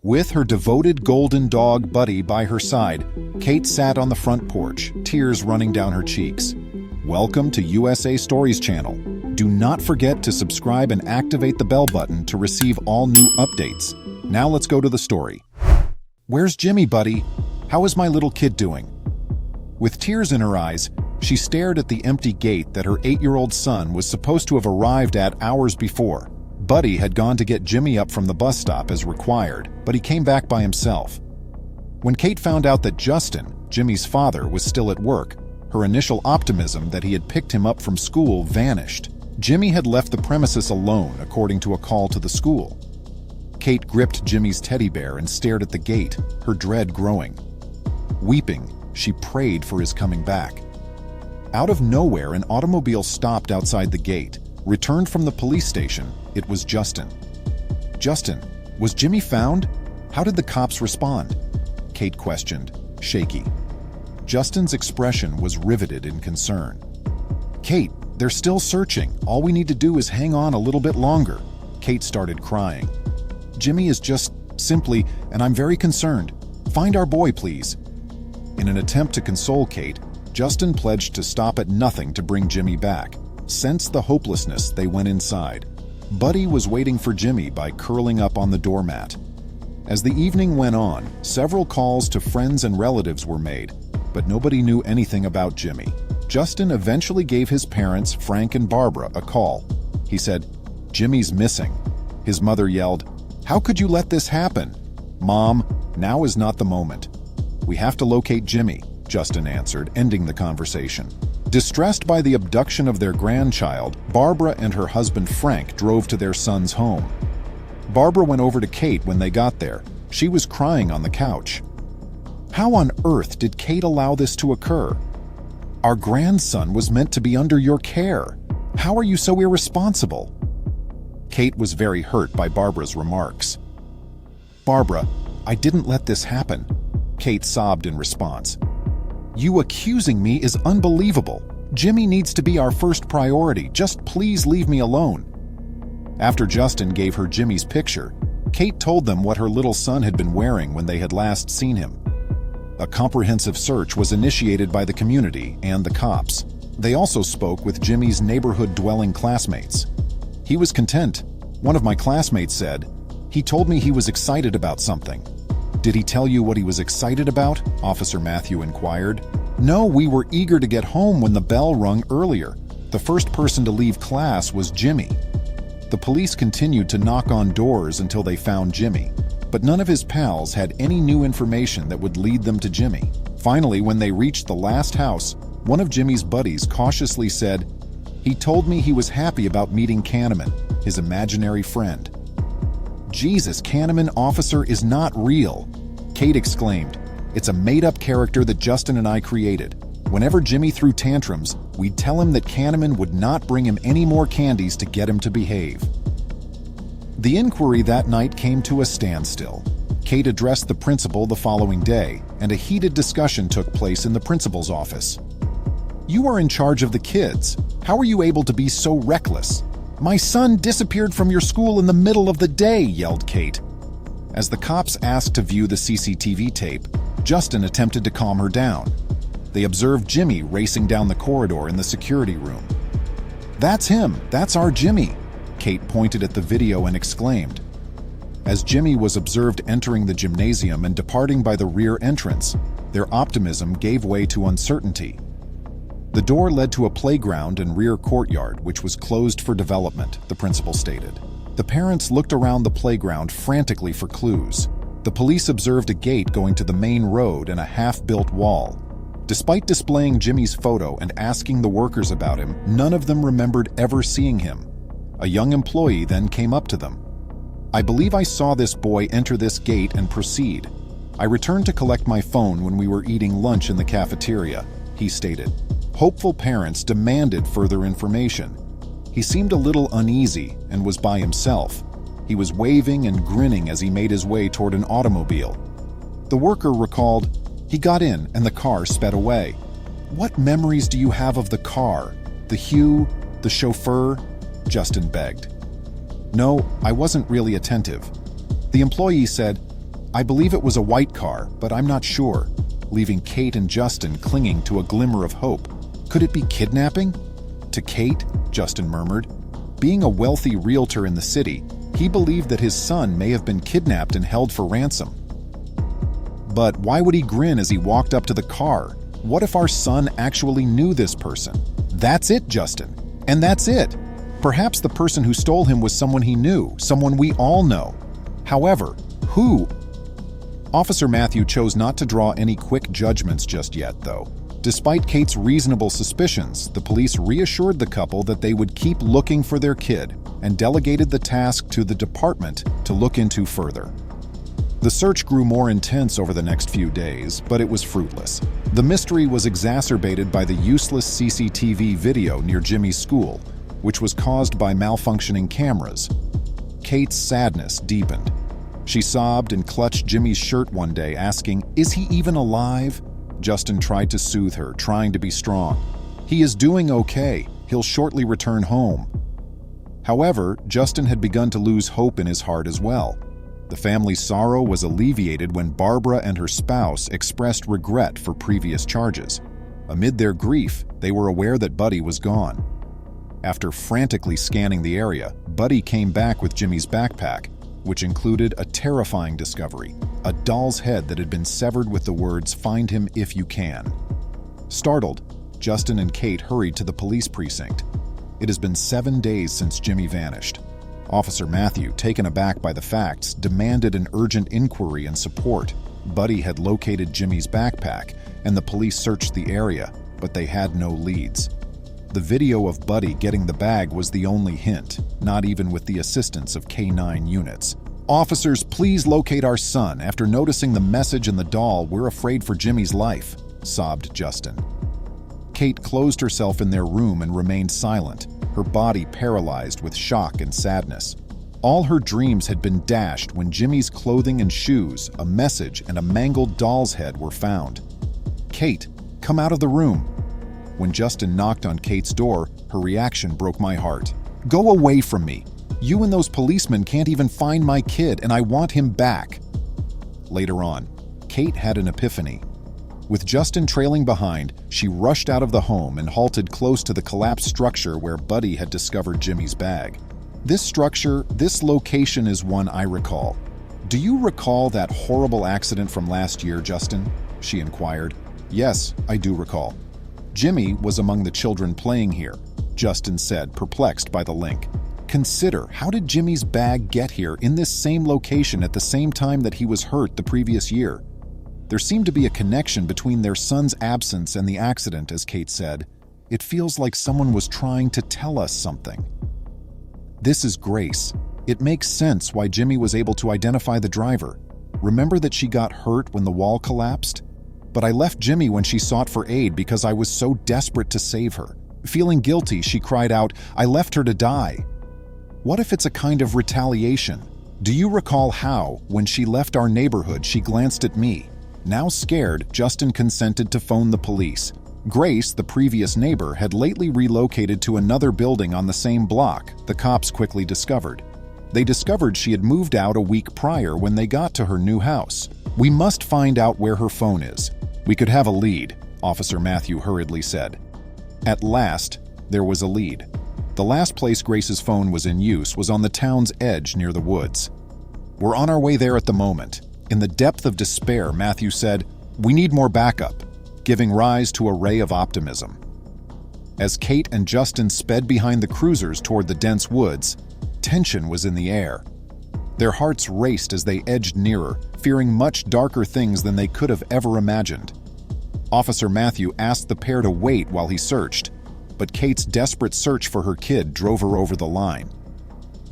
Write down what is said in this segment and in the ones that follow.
With her devoted golden dog Buddy by her side, Kate sat on the front porch, tears running down her cheeks. Welcome to USA Stories channel. Do not forget to subscribe and activate the bell button to receive all new updates. Now let's go to the story. Where's Jimmy, Buddy? How is my little kid doing? With tears in her eyes, she stared at the empty gate that her 8-year-old son was supposed to have arrived at hours before. Buddy had gone to get Jimmy up from the bus stop as required, but he came back by himself. When Kate found out that Justin, Jimmy's father, was still at work, her initial optimism that he had picked him up from school vanished. Jimmy had left the premises alone, according to a call to the school. Kate gripped Jimmy's teddy bear and stared at the gate, her dread growing. Weeping, she prayed for his coming back. Out of nowhere, an automobile stopped outside the gate. Returned from the police station, it was Justin. Justin, was Jimmy found? How did the cops respond? Kate questioned, shaky. Justin's expression was riveted in concern. Kate, they're still searching. All we need to do is hang on a little bit longer. Kate started crying. Jimmy is just simply, and I'm very concerned. Find our boy, please. In an attempt to console Kate, Justin pledged to stop at nothing to bring Jimmy back. Sensed the hopelessness, they went inside. Buddy was waiting for Jimmy by curling up on the doormat. As the evening went on, several calls to friends and relatives were made, but nobody knew anything about Jimmy. Justin eventually gave his parents, Frank and Barbara, a call. He said, "Jimmy's missing." His mother yelled, "How could you let this happen?" "Mom, now is not the moment. We have to locate Jimmy," Justin answered, ending the conversation. Distressed by the abduction of their grandchild, Barbara and her husband Frank drove to their son's home. Barbara went over to Kate when they got there. She was crying on the couch. How on earth did Kate allow this to occur? Our grandson was meant to be under your care. How are you so irresponsible? Kate was very hurt by Barbara's remarks. Barbara, I didn't let this happen. Kate sobbed in response. You accusing me is unbelievable. Jimmy needs to be our first priority. Just please leave me alone. After Justin gave her Jimmy's picture, Kate told them what her little son had been wearing when they had last seen him. A comprehensive search was initiated by the community and the cops. They also spoke with Jimmy's neighborhood-dwelling classmates. He was content. One of my classmates said, "He told me he was excited about something." "Did he tell you what he was excited about?" Officer Matthew inquired. "No, we were eager to get home when the bell rung earlier. The first person to leave class was Jimmy." The police continued to knock on doors until they found Jimmy, but none of his pals had any new information that would lead them to Jimmy. Finally, when they reached the last house, one of Jimmy's buddies cautiously said, "He told me he was happy about meeting Kahneman, his imaginary friend." Jesus, Kahneman officer is not real. Kate exclaimed, "It's a made-up character that Justin and I created. Whenever Jimmy threw tantrums, we'd tell him that Kahneman would not bring him any more candies to get him to behave." The inquiry that night came to a standstill. Kate addressed the principal the following day, and a heated discussion took place in the principal's office. "You are in charge of the kids. How are you able to be so reckless? My son disappeared from your school in the middle of the day," yelled Kate. As the cops asked to view the CCTV tape, Justin attempted to calm her down. They observed Jimmy racing down the corridor in the security room. "That's him! That's our Jimmy!" Kate pointed at the video and exclaimed. As Jimmy was observed entering the gymnasium and departing by the rear entrance, their optimism gave way to uncertainty. The door led to a playground and rear courtyard, which was closed for development, the principal stated. The parents looked around the playground frantically for clues. The police observed a gate going to the main road and a half-built wall. Despite displaying Jimmy's photo and asking the workers about him, none of them remembered ever seeing him. A young employee then came up to them. "I believe I saw this boy enter this gate and proceed. I returned to collect my phone when we were eating lunch in the cafeteria," he stated. Hopeful parents demanded further information. He seemed a little uneasy and was by himself. He was waving and grinning as he made his way toward an automobile. The worker recalled, "He got in and the car sped away." "What memories do you have of the car? The hue? The chauffeur?" Justin begged. "No, I wasn't really attentive." The employee said, I believe it was a white car, but I'm not sure, leaving Kate and Justin clinging to a glimmer of hope. Could it be kidnapping? To Kate, Justin murmured. Being a wealthy realtor in the city, he believed that his son may have been kidnapped and held for ransom. But why would he grin as he walked up to the car? What if our son actually knew this person? That's it, Justin. And that's it. Perhaps the person who stole him was someone he knew, someone we all know. However, who? Officer Matthew chose not to draw any quick judgments just yet, though. Despite Kate's reasonable suspicions, the police reassured the couple that they would keep looking for their kid and delegated the task to the department to look into further. The search grew more intense over the next few days, but it was fruitless. The mystery was exacerbated by the useless CCTV video near Jimmy's school, which was caused by malfunctioning cameras. Kate's sadness deepened. She sobbed and clutched Jimmy's shirt one day, asking, "Is he even alive?" Justin tried to soothe her, trying to be strong. "He is doing okay. He'll shortly return home." However, Justin had begun to lose hope in his heart as well. The family's sorrow was alleviated when Barbara and her spouse expressed regret for previous charges. Amid their grief, they were aware that Buddy was gone. After frantically scanning the area, Buddy came back with Jimmy's backpack, which included a terrifying discovery, a doll's head that had been severed with the words, "Find him if you can." Startled, Justin and Kate hurried to the police precinct. It has been 7 days since Jimmy vanished. Officer Matthew, taken aback by the facts, demanded an urgent inquiry and support. Buddy had located Jimmy's backpack, and the police searched the area, but they had no leads. The video of Buddy getting the bag was the only hint, not even with the assistance of K9 units. "Officers, please locate our son. After noticing the message in the doll, we're afraid for Jimmy's life," sobbed Justin. Kate closed herself in their room and remained silent, her body paralyzed with shock and sadness. All her dreams had been dashed when Jimmy's clothing and shoes, a message, and a mangled doll's head were found. "Kate, come out of the room." When Justin knocked on Kate's door, her reaction broke my heart. "Go away from me. You and those policemen can't even find my kid, and I want him back." Later on, Kate had an epiphany. With Justin trailing behind, she rushed out of the home and halted close to the collapsed structure where Buddy had discovered Jimmy's bag. This location is one I recall. "Do you recall that horrible accident from last year, Justin?" she inquired. "Yes, I do recall. Jimmy was among the children playing here," Justin said, perplexed by the link. "Consider, how did Jimmy's bag get here in this same location at the same time that he was hurt the previous year?" There seemed to be a connection between their son's absence and the accident, as Kate said. "It feels like someone was trying to tell us something." This is Grace. It makes sense why Jimmy was able to identify the driver. Remember that she got hurt when the wall collapsed? But I left Jimmy when she sought for aid because I was so desperate to save her. Feeling guilty, she cried out, "I left her to die." What if it's a kind of retaliation? Do you recall how, when she left our neighborhood, she glanced at me? Now scared, Justin consented to phone the police. Grace, the previous neighbor, had lately relocated to another building on the same block, the cops quickly discovered. They discovered she had moved out a week prior when they got to her new house. "We must find out where her phone is. We could have a lead," Officer Matthew hurriedly said. At last, there was a lead. The last place Grace's phone was in use was on the town's edge near the woods. "We're on our way there at the moment." In the depth of despair, Matthew said, "We need more backup," giving rise to a ray of optimism. As Kate and Justin sped behind the cruisers toward the dense woods, tension was in the air. Their hearts raced as they edged nearer, fearing much darker things than they could have ever imagined. Officer Matthew asked the pair to wait while he searched, but Kate's desperate search for her kid drove her over the line.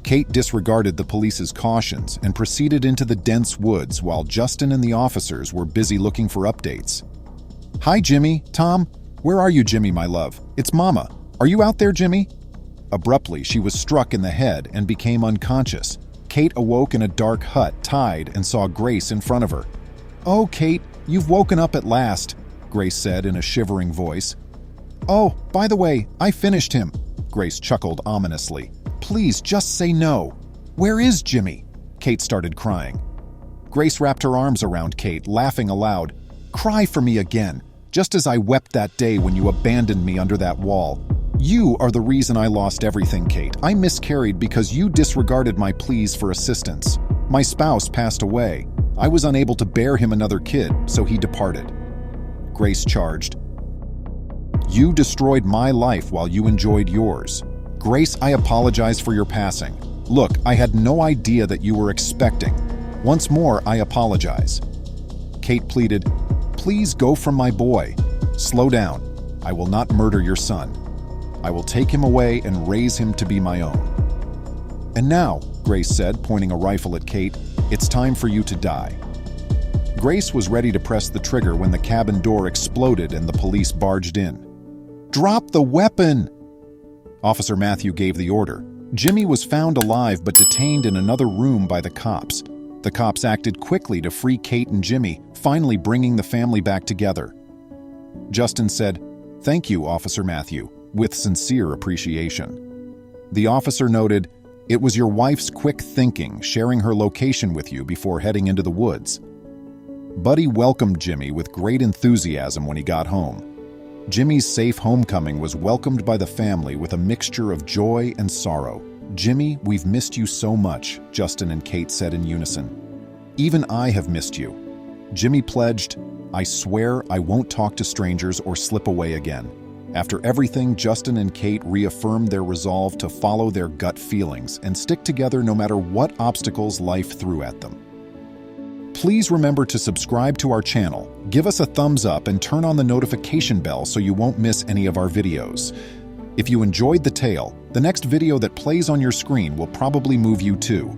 Kate disregarded the police's cautions and proceeded into the dense woods while Justin and the officers were busy looking for updates. "Hi, Jimmy. Tom. Where are you, Jimmy, my love? It's Mama. Are you out there, Jimmy?" Abruptly, she was struck in the head and became unconscious. Kate awoke in a dark hut, tied, and saw Grace in front of her. "Oh, Kate, you've woken up at last," Grace said in a shivering voice. "Oh, by the way, I finished him," Grace chuckled ominously. "Please, just say no. Where is Jimmy?" Kate started crying. Grace wrapped her arms around Kate, laughing aloud. "Cry for me again, just as I wept that day when you abandoned me under that wall. You are the reason I lost everything, Kate. I miscarried because you disregarded my pleas for assistance. My spouse passed away. I was unable to bear him another kid, so he departed." Grace charged. "You destroyed my life while you enjoyed yours. Grace, I apologize for your passing. Look, I had no idea that you were expecting. Once more, I apologize." Kate pleaded, "Please go from my boy. Slow down. I will not murder your son. I will take him away and raise him to be my own." "And now," Grace said, pointing a rifle at Kate, "it's time for you to die." Grace was ready to press the trigger when the cabin door exploded and the police barged in. "Drop the weapon!" Officer Matthew gave the order. Jimmy was found alive but detained in another room by the cops. The cops acted quickly to free Kate and Jimmy, finally bringing the family back together. Justin said, "Thank you, Officer Matthew," with sincere appreciation. The officer noted, "It was your wife's quick thinking, sharing her location with you before heading into the woods." Buddy welcomed Jimmy with great enthusiasm when he got home. Jimmy's safe homecoming was welcomed by the family with a mixture of joy and sorrow. "Jimmy, we've missed you so much," Justin and Kate said in unison. "Even I have missed you." Jimmy pledged, "I swear I won't talk to strangers or slip away again." After everything, Justin and Kate reaffirmed their resolve to follow their gut feelings and stick together no matter what obstacles life threw at them. Please remember to subscribe to our channel, give us a thumbs up, and turn on the notification bell so you won't miss any of our videos. If you enjoyed the tale, the next video that plays on your screen will probably move you too.